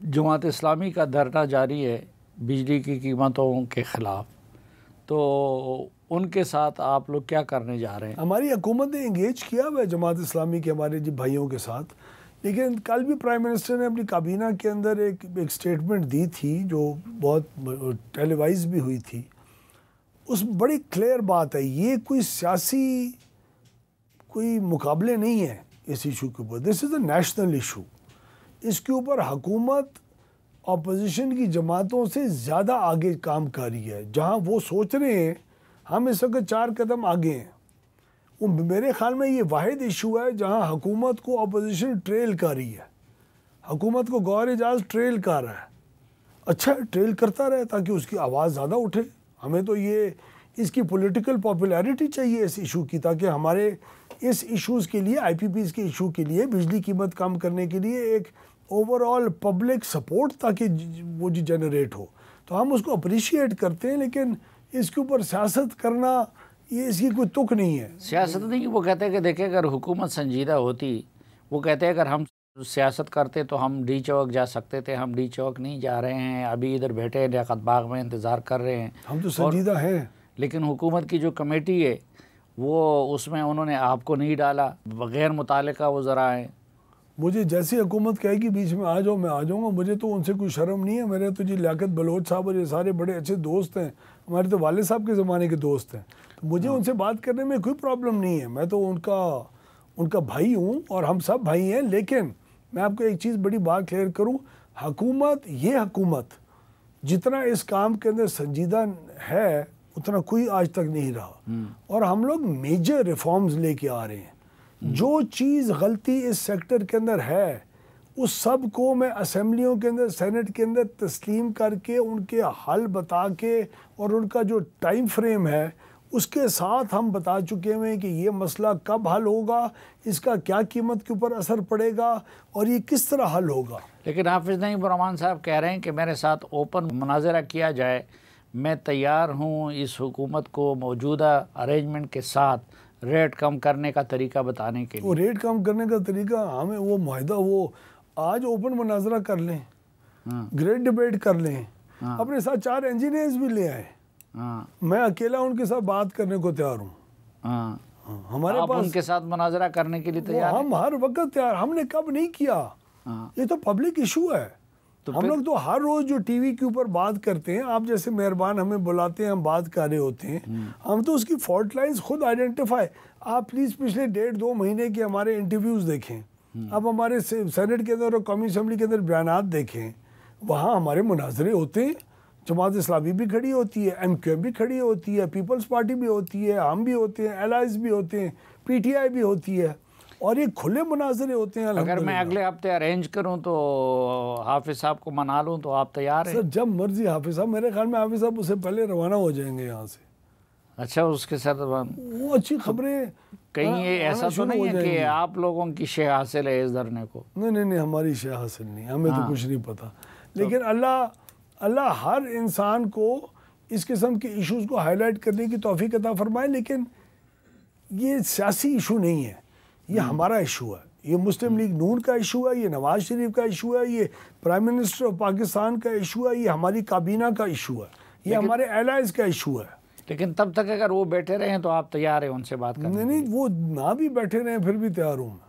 जमात इस्लामी का धरना जारी है बिजली की कीमतों के ख़िलाफ़, तो उनके साथ आप लोग क्या करने जा रहे हैं? हमारी हुकूमत ने इंगेज किया हुआ है जमात इस्लामी के हमारे भाइयों के साथ, लेकिन कल भी प्राइम मिनिस्टर ने अपनी काबीना के अंदर एक स्टेटमेंट दी थी जो बहुत टेलीवाइज भी हुई थी। उस बड़ी क्लियर बात है, ये कोई सियासी कोई मुकाबले नहीं है इस इशू के ऊपर। This is a national issue. इसके ऊपर हुकूमत अपोजिशन की जमातों से ज़्यादा आगे काम कर रही है। जहाँ वो सोच रहे हैं हम इस वक्त 4 कदम आगे हैं, वो मेरे ख्याल में ये वाहिद इशू है जहाँ हुकूमत को अपोजिशन ट्रेल कर रही है। हुकूमत को गौर एजाज ट्रेल कर रहा है। अच्छा, ट्रेल करता रहे ताकि उसकी आवाज़ ज़्यादा उठे। हमें तो ये इसकी पॉलिटिकल पॉपुलैरिटी चाहिए इस इशू की, ताकि हमारे इस इश्यूज़ के लिए, IPPs के इशू के लिए, बिजली कीमत कम करने के लिए एक ओवरऑल पब्लिक सपोर्ट ताकि वो जी जनरेट हो। तो हम उसको अप्रिशिएट करते हैं, लेकिन इसके ऊपर सियासत करना ये इसकी कोई तुक नहीं है। सियासत नहीं, वो कहते हैं कि देखिए अगर हुकूमत संजीदा होती, वो कहते हैं अगर हम सियासत करते तो हम डी चौक जा सकते थे, हम डी चौक नहीं जा रहे हैं, अभी इधर बैठे हैं लियाकत बाग में इंतज़ार कर रहे हैं। हम तो संजीदा हैं। लेकिन हुकूमत की जो कमेटी है वो उसमें उन्होंने आपको नहीं डाला, बग़ैर मुतालिका वो ज़रा आए। मुझे जैसी हुकूमत कहेगी बीच में आ जाओ, मैं आ जाऊँगा। मुझे तो उनसे कोई शर्म नहीं है। मेरे तो जी लियाकत बलोच साहब और ये सारे बड़े अच्छे दोस्त हैं, हमारे तो वाले साहब के ज़माने के दोस्त हैं, तो मुझे उनसे बात करने में कोई प्रॉब्लम नहीं है। मैं तो उनका भाई हूँ और हम सब भाई हैं। लेकिन मैं आपको एक चीज़ बड़ी बात क्लियर करूँ, हुकूमत जितना इस काम के अंदर संजीदा है उतना कोई आज तक नहीं रहा। और हम लोग मेजर रिफॉर्म्स लेके आ रहे हैं। जो चीज़ गलती इस सेक्टर के अंदर है उस सब को मैं असेंबलियों के अंदर, सेनेट के अंदर तस्लीम करके उनके हल बता के और उनका जो टाइम फ्रेम है उसके साथ हम बता चुके हैं कि ये मसला कब हल होगा, इसका क्या कीमत के ऊपर असर पड़ेगा और ये किस तरह हल होगा। लेकिन हाफिज़ नईम रहमान साहब कह रहे हैं कि मेरे साथ ओपन मुनाज़रा किया जाए, मैं तैयार हूँ इस हुकूमत को मौजूदा अरेंजमेंट के साथ रेट कम करने का तरीका बताने के लिए। वो रेट कम करने का तरीका हमें वो मुआहदा, वो आज ओपन मुनाजरा कर लें, ग्रेट डिबेट कर लें, अपने साथ 4 इंजीनियर्स भी ले आए। मैं अकेला उनके साथ बात करने को तैयार हूँ। हमारे आप पास उनके साथ मुनाजरा करने के लिए तैयार? हम हर वक्त तैयार। हमने कब नहीं किया, ये तो पब्लिक इशू है। तो हम लोग तो हर रोज़ जो टीवी के ऊपर बात करते हैं, आप जैसे मेहरबान हमें बुलाते हैं, हम बात कर रहे होते हैं, हम तो उसकी फॉल्ट लाइन्स खुद आइडेंटिफाई। आप प्लीज़ पिछले 1.5-2 महीने के हमारे इंटरव्यूज़ देखें, अब हमारे सेनेट के अंदर और कौमी असम्बली के अंदर बयानात देखें, वहाँ हमारे मुनाजरे होते हैं। जमात इस्लामी भी खड़ी होती है, MQM भी खड़ी होती है, पीपल्स पार्टी भी होती है, हम भी होते हैं, एलाइज भी होते हैं, PTI भी होती है, और ये खुले मुनाजरे होते हैं। अगर मैं अगले हफ्ते अरेंज करूं तो हाफिज़ साहब को मना लूं तो आप तैयार हैं? सर जब मर्जी हाफिज़ साहब, मेरे ख्याल में हाफिज़ साहब उससे पहले रवाना हो जाएंगे यहाँ से। अच्छा, उसके साथ वो अच्छी खबरें कहीं ये ऐसा तो नहीं है कि आप लोगों की शे हासिल है इस धरने को? नहीं, हमारी शे हासिल नहीं, हमें तो कुछ नहीं पता। लेकिन अल्लाह हर इंसान को इस किस्म के इश्यूज़ को हाईलाइट करने की तौफीक अता फरमाए। लेकिन ये सियासी इशू नहीं है, ये हमारा इशू है, ये मुस्लिम लीग नून का इशू है, ये नवाज शरीफ का इशू है, ये प्राइम मिनिस्टर ऑफ पाकिस्तान का इशू है, ये हमारी काबीना का इशू है, ये हमारे एलाइज का इशू है। लेकिन तब तक अगर वो बैठे रहें तो आप तैयार हैं उनसे बात करने? नहीं, वो ना भी बैठे रहें फिर भी तैयार हूँ।